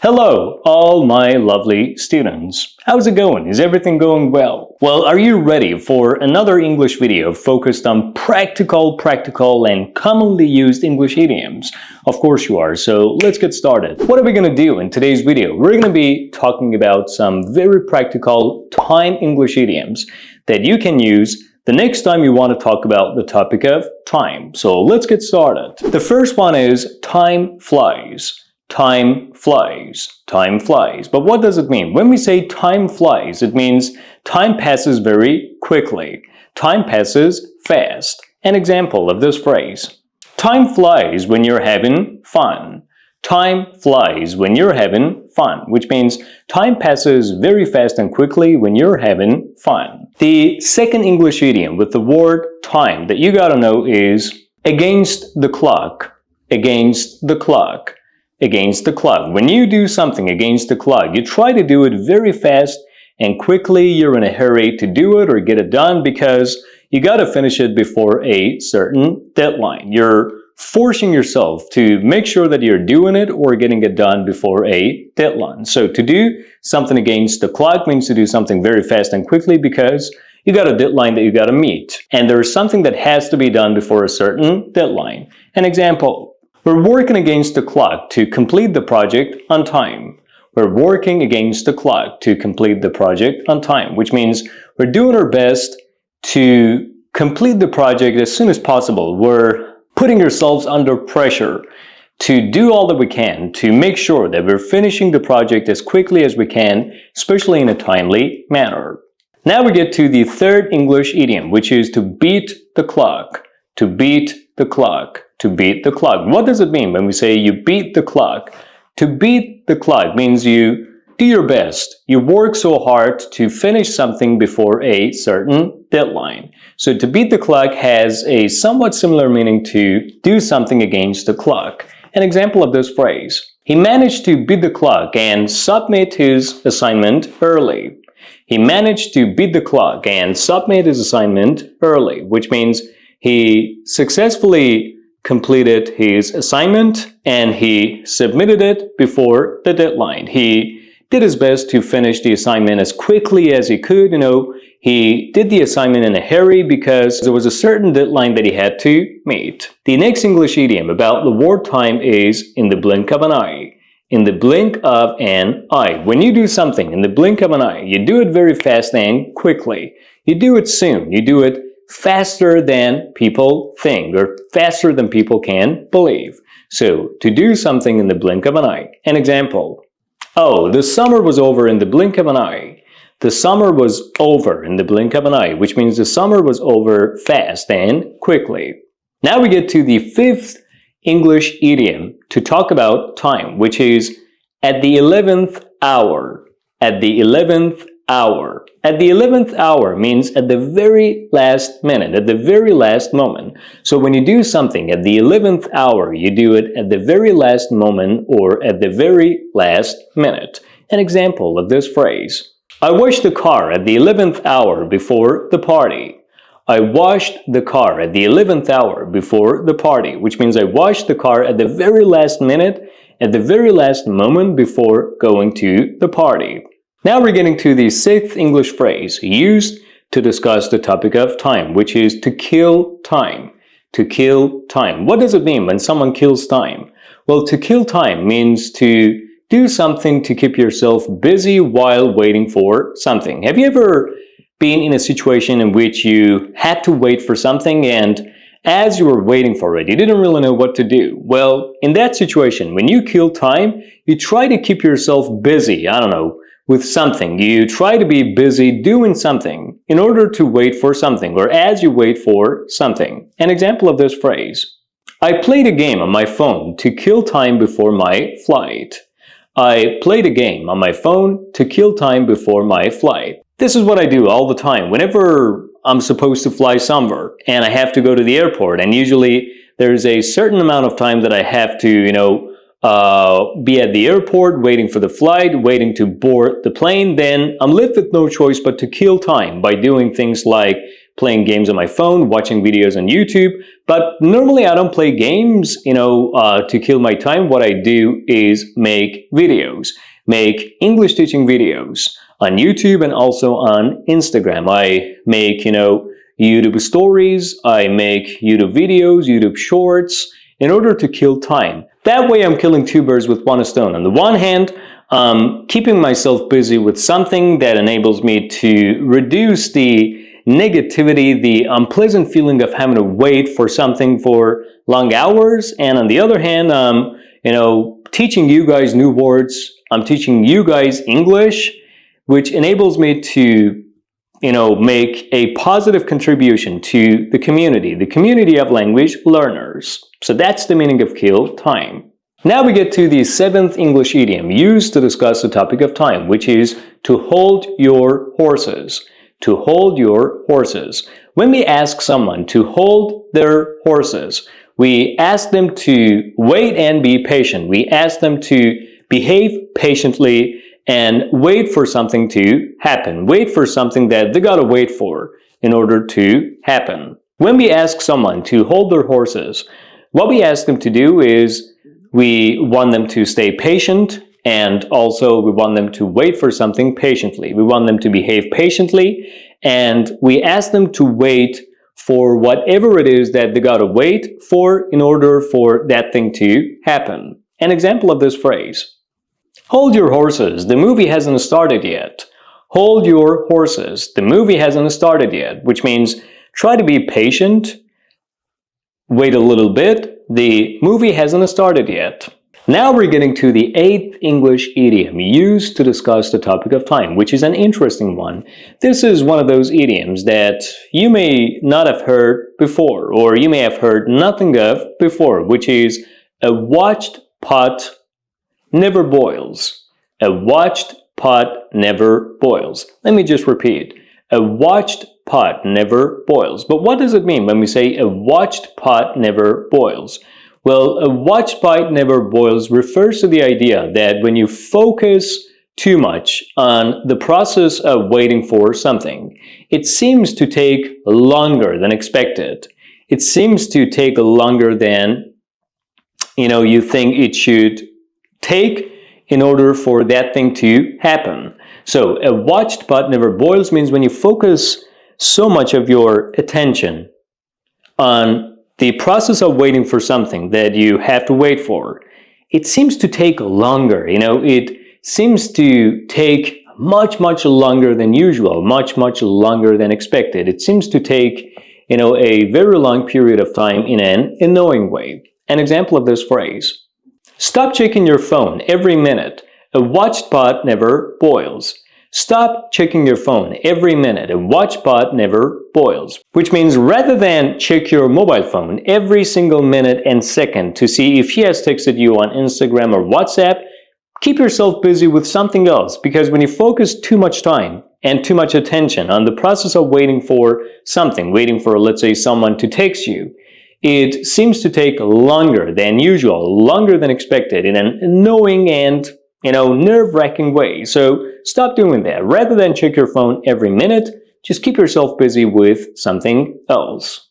Hello, all my lovely students. How's it going? Is everything going well? Well, are you ready for another English video focused on practical and commonly used English idioms? Of course you are, so let's get started. What are we going to do in today's video? We're going to be talking about some very practical time English idioms that you can use the next time you want to talk about the topic of time. So let's get started. The first one is time flies. Time flies. Time flies. But what does it mean? When we say time flies, it means time passes very quickly. Time passes fast. An example of this phrase. Time flies when you're having fun. Time flies when you're having fun, which means time passes very fast and quickly when you're having fun. The second English idiom with the word time that you gotta know is against the clock. Against the clock. Against the clock. When you do something against the clock, you try to do it very fast and quickly. You're in a hurry to do it or get it done because you got to finish it before a certain deadline. You're forcing yourself to make sure that you're doing it or getting it done before a deadline. So to do something against the clock means to do something very fast and quickly because you got a deadline that you got to meet. And there's something that has to be done before a certain deadline. An example. We're working against the clock to complete the project on time. We're working against the clock to complete the project on time, which means we're doing our best to complete the project as soon as possible. We're putting ourselves under pressure to do all that we can to make sure that we're finishing the project as quickly as we can, especially in a timely manner. Now we get to the third English idiom, which is to beat the clock. To beat the clock. To beat the clock. What does it mean when we say you beat the clock? To beat the clock means you do your best. You work so hard to finish something before a certain deadline. So to beat the clock has a somewhat similar meaning to do something against the clock. An example of this phrase. He managed to beat the clock and submit his assignment early. He managed to beat the clock and submit his assignment early, which means he successfully completed his assignment and he submitted it before the deadline. He did his best to finish the assignment as quickly as he could. He did the assignment in a hurry because there was a certain deadline that he had to meet. The next English idiom about the word time is in the blink of an eye. In the blink of an eye. When you do something in the blink of an eye, you do it very fast and quickly. You do it soon. You do it faster than people think or faster than people can believe. So, to do something in the blink of an eye. An example. Oh, the summer was over in the blink of an eye. The summer was over in the blink of an eye, which means the summer was over fast and quickly. Now we get to the fifth English idiom to talk about time, which is at the 11th hour. At the 11th hour. At the 11th hour means at the very last minute, at the very last moment. So when you do something at the 11th hour, you do it at the very last moment or at the very last minute. An example of this phrase. I washed the car at the 11th hour before the party. I washed the car at the 11th hour before the party, which means I washed the car at the very last minute, at the very last moment before going to the party. Now we're getting to the sixth English phrase used to discuss the topic of time, which is to kill time. To kill time. What does it mean when someone kills time? Well, to kill time means to do something to keep yourself busy while waiting for something. Have you ever been in a situation in which you had to wait for something and as you were waiting for it, you didn't really know what to do? Well, in that situation, when you kill time, you try to keep yourself busy, with something. You try to be busy doing something in order to wait for something or as you wait for something. An example of this phrase. I played a game on my phone to kill time before my flight. I played a game on my phone to kill time before my flight. This is what I do all the time. Whenever I'm supposed to fly somewhere and I have to go to the airport, and usually there's a certain amount of time that I have to, be at the airport, waiting for the flight, waiting to board the plane, then I'm left with no choice but to kill time by doing things like playing games on my phone, watching videos on YouTube. But normally I don't play games, to kill my time. What I do is make videos, make English teaching videos on YouTube and also on Instagram. I make, YouTube stories, I make YouTube videos, YouTube shorts in order to kill time. That way I'm killing two birds with one stone. On the one hand, keeping myself busy with something that enables me to reduce the negativity, the unpleasant feeling of having to wait for something for long hours. And on the other hand, teaching you guys new words. I'm teaching you guys English, which enables me to, make a positive contribution to the community of language learners. So that's the meaning of kill time. Now we get to the 7th English idiom used to discuss the topic of time, which is to hold your horses. To hold your horses. When we ask someone to hold their horses, we ask them to wait and be patient. We ask them to behave patiently and wait for something to happen. Wait for something that they gotta wait for in order to happen. When we ask someone to hold their horses, what we ask them to do is we want them to stay patient, and also we want them to wait for something patiently. We want them to behave patiently, and we ask them to wait for whatever it is that they gotta wait for in order for that thing to happen. An example of this phrase: hold your horses, the movie hasn't started yet. Hold your horses, the movie hasn't started yet, which means try to be patient, wait a little bit, the movie hasn't started yet. Now we're getting to the 8th English idiom used to discuss the topic of time, which is an interesting one. This is one of those idioms that you may not have heard before, or you may have heard nothing of before, which is a watched pot never boils. A watched pot never boils. Let me just repeat. A watched pot never boils. But what does it mean when we say a watched pot never boils? Well, a watched pot never boils refers to the idea that when you focus too much on the process of waiting for something, it seems to take longer than expected. It seems to take longer than, you think it should take in order for that thing to happen. So a watched pot never boils means when you focus so much of your attention on the process of waiting for something that you have to wait for, it seems to take longer. It seems to take much longer than usual, much longer than expected. It seems to take, a very long period of time in an annoying way. An example of this phrase: stop checking your phone every minute. A watched pot never boils. Stop checking your phone every minute. A watched pot never boils. Which means rather than check your mobile phone every single minute and second to see if he has texted you on Instagram or WhatsApp, keep yourself busy with something else, because when you focus too much time and too much attention on the process of waiting for something, waiting for, let's say, someone to text you, it seems to take longer than usual, longer than expected, in an annoying and, nerve-wracking way. So stop doing that. Rather than check your phone every minute, just keep yourself busy with something else.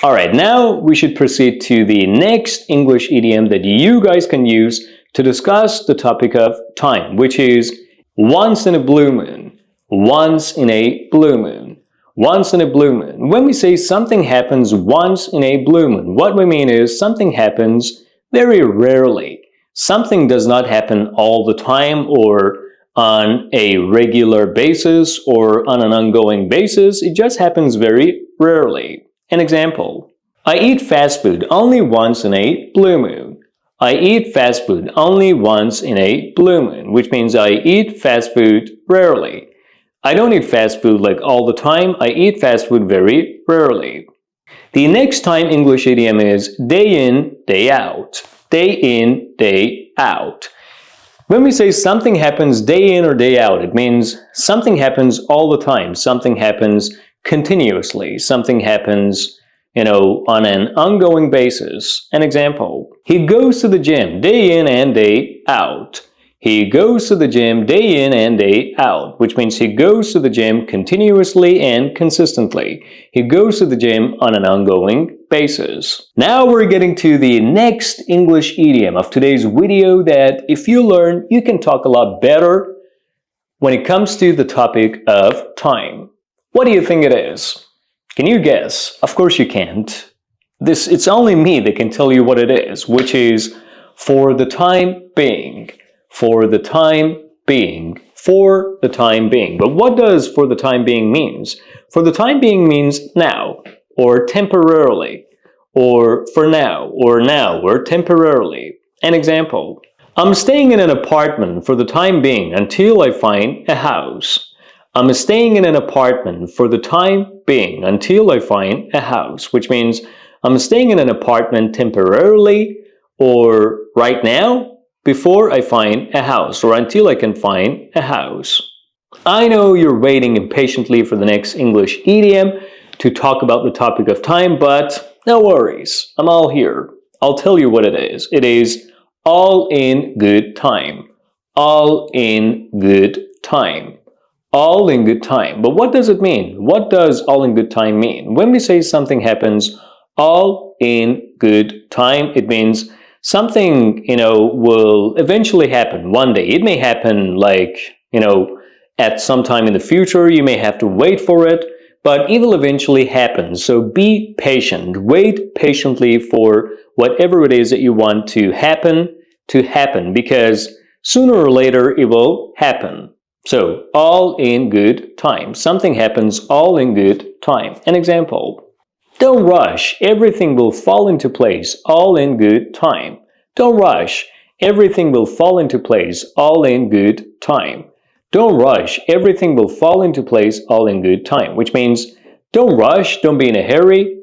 All right, now we should proceed to the next English idiom that you guys can use to discuss the topic of time, which is once in a blue moon. Once in a blue moon. Once in a blue moon. When we say something happens once in a blue moon, what we mean is something happens very rarely. Something does not happen all the time or on a regular basis or on an ongoing basis. It just happens very rarely. An example: I eat fast food only once in a blue moon. I eat fast food only once in a blue moon, which means I eat fast food rarely. I don't eat fast food like all the time. I eat fast food very rarely. The next time English idiom is day in, day out. Day in, day out. When we say something happens day in or day out, it means something happens all the time. Something happens continuously. Something happens, on an ongoing basis. An example: he goes to the gym day in and day out. He goes to the gym day in and day out, which means he goes to the gym continuously and consistently. He goes to the gym on an ongoing basis. Now we're getting to the next English idiom of today's video that if you learn, you can talk a lot better when it comes to the topic of time. What do you think it is? Can you guess? Of course you can't. It's only me that can tell you what it is, which is for the time being. For the time being. For the time being. But what does for the time being means? For the time being means now, or temporarily, or for now, or temporarily. An example. I'm staying in an apartment for the time being until I find a house. I'm staying in an apartment for the time being until I find a house, which means I'm staying in an apartment temporarily or right now before I find a house or until I can find a house. I know you're waiting impatiently for the next English idiom to talk about the topic of time, but no worries. I'm all here. I'll tell you what it is. It is all in good time. All in good time. All in good time. But what does it mean? What does all in good time mean? When we say something happens all in good time, it means something, will eventually happen one day. It may happen like, at some time in the future. You may have to wait for it, but it will eventually happen. So be patient. Wait patiently for whatever it is that you want to happen, because sooner or later it will happen. So, all in good time. Something happens all in good time. An example. Don't rush. Everything will fall into place all in good time. Don't rush. Everything will fall into place all in good time. Don't rush. Everything will fall into place all in good time. Which means don't rush. Don't be in a hurry.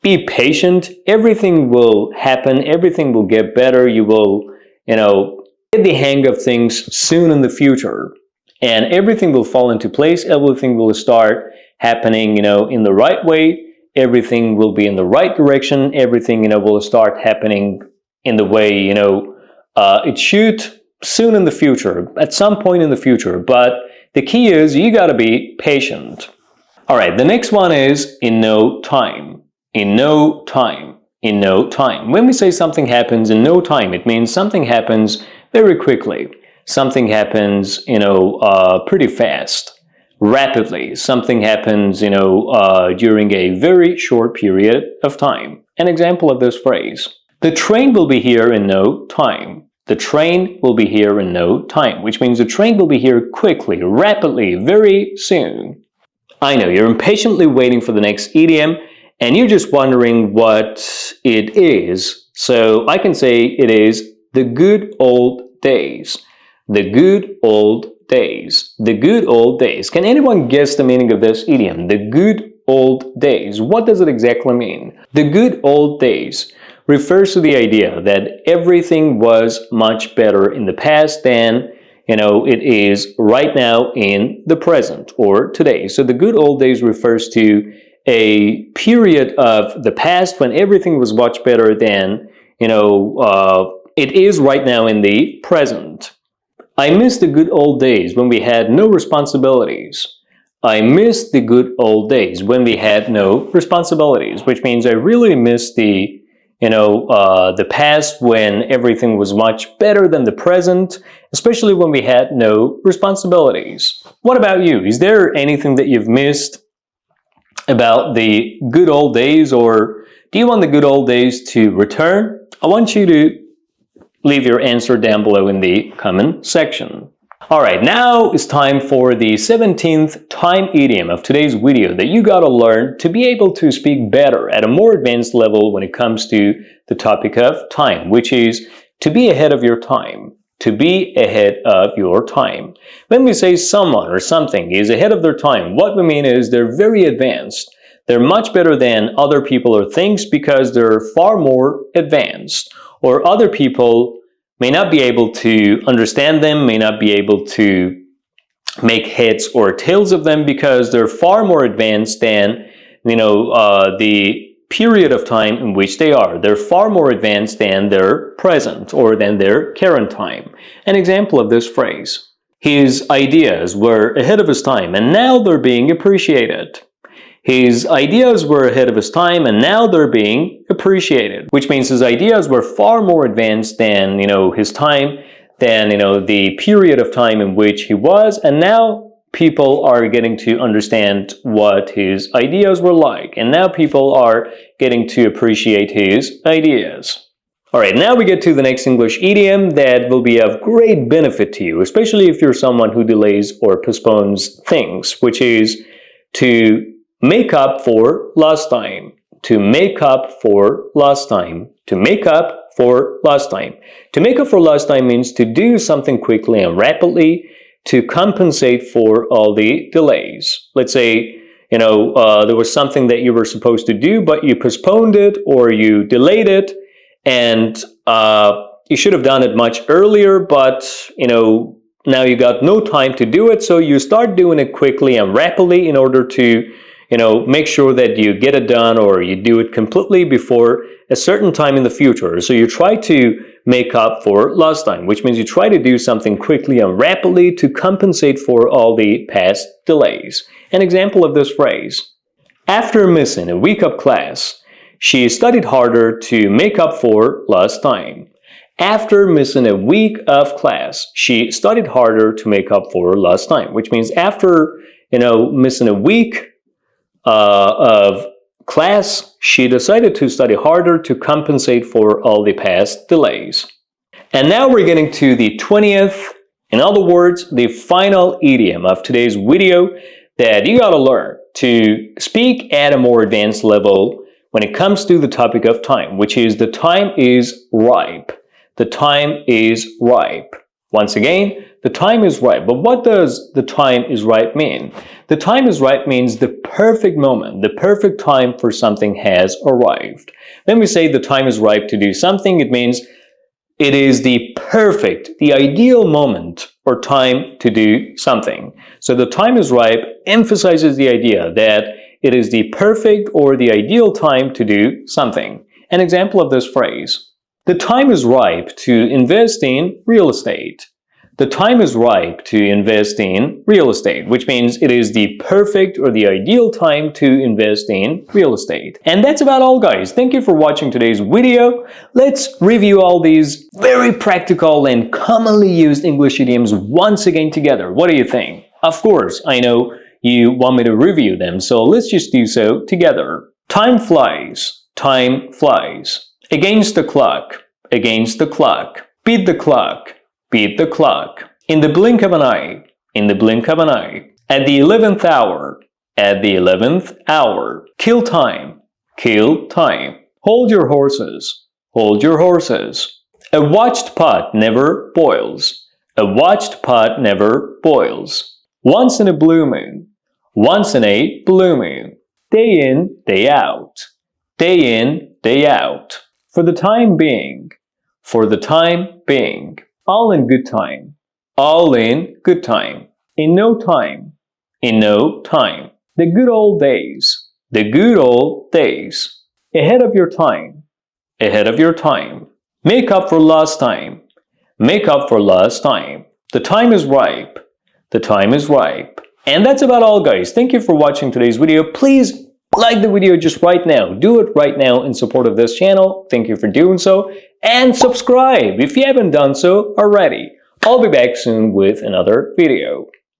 Be patient. Everything will happen. Everything will get better. You will, get the hang of things soon in the future. And everything will fall into place. Everything will start happening, in the right way. Everything will be in the right direction. Everything, will start happening in the way, it should soon in the future, at some point in the future. But the key is you got to be patient. All right, the next one is in no time. In no time. In no time. When we say something happens in no time, it means something happens very quickly. Something happens, pretty fast, rapidly. Something happens, during a very short period of time. An example of this phrase. The train will be here in no time. The train will be here in no time, which means the train will be here quickly, rapidly, very soon. I know you're impatiently waiting for the next idiom, and you're just wondering what it is. So I can say it is the good old days. The good old days. The good old days. Can anyone guess the meaning of this idiom? The good old days. What does it exactly mean? The good old days refers to the idea that everything was much better in the past than, it is right now in the present or today. So the good old days refers to a period of the past when everything was much better than, it is right now in the present. I miss the good old days when we had no responsibilities. I miss the good old days when we had no responsibilities, which means I really miss the past when everything was much better than the present, especially when we had no responsibilities. What about you? Is there anything that you've missed about the good old days, or do you want the good old days to return? I want you to leave your answer down below in the comment section. All right, now it's time for the 17th time idiom of today's video that you gotta learn to be able to speak better at a more advanced level when it comes to the topic of time, which is to be ahead of your time. To be ahead of your time. When we say someone or something is ahead of their time, what we mean is they're very advanced. They're much better than other people or things because they're far more advanced. Or other people may not be able to understand them, may not be able to make heads or tails of them because they're far more advanced than, the period of time in which they are. They're far more advanced than their present or than their current time. An example of this phrase: his ideas were ahead of his time and now they're being appreciated. His ideas were ahead of his time and now they're being appreciated, which means his ideas were far more advanced than, his time, than, the period of time in which he was, and now people are getting to understand what his ideas were like, and now people are getting to appreciate his ideas. Alright, now we get to the next English idiom that will be of great benefit to you, especially if you're someone who delays or postpones things, which is to make up for lost time. To make up for lost time. To make up for lost time. To make up for lost time means to do something quickly and rapidly to compensate for all the delays. Let's say, there was something that you were supposed to do, but you postponed it or you delayed it, and you should have done it much earlier, but, now you got no time to do it, so you start doing it quickly and rapidly in order to make sure that you get it done or you do it completely before a certain time in the future. So you try to make up for lost time, which means you try to do something quickly and rapidly to compensate for all the past delays. An example of this phrase: after missing a week of class, she studied harder to make up for lost time. After missing a week of class, she studied harder to make up for lost time, which means after, missing a week of class, she decided to study harder to compensate for all the past delays. And now we're getting to the 20th, in other words, the final idiom of today's video that you gotta learn to speak at a more advanced level when it comes to the topic of time, which is the time is ripe. The time is ripe. Once again, the time is ripe. But what does the time is ripe mean? The time is ripe means the perfect moment, the perfect time for something has arrived. When we say the time is ripe to do something, it means it is the perfect, the ideal moment or time to do something. So the time is ripe emphasizes the idea that it is the perfect or the ideal time to do something. An example of this phrase: the time is ripe to invest in real estate. The time is ripe to invest in real estate, which means it is the perfect or the ideal time to invest in real estate. And that's about all, guys. Thank you for watching today's video. Let's review all these very practical and commonly used English idioms once again together. What do you think? Of course, I know you want me to review them, so let's just do so together. Time flies. Time flies. Against the clock. Against the clock. Beat the clock. Beat the clock. In the blink of an eye. In the blink of an eye. At the 11th hour. At the 11th hour. Kill time. Kill time. Hold your horses. Hold your horses. A watched pot never boils. A watched pot never boils. Once in a blue moon. Once in a blue moon. Day in, day out. Day in, day out. For the time being. For the time being. All in good time. All in good time. In no time. In no time. The good old days. The good old days. Ahead of your time. Ahead of your time. Make up for lost time. Make up for lost time. The time is ripe. The time is ripe. And that's about all, guys. Thank you for watching today's video. Please like the video just right now. Do it right now in support of this channel. Thank you for doing so. And subscribe if you haven't done so already. I'll be back soon with another video.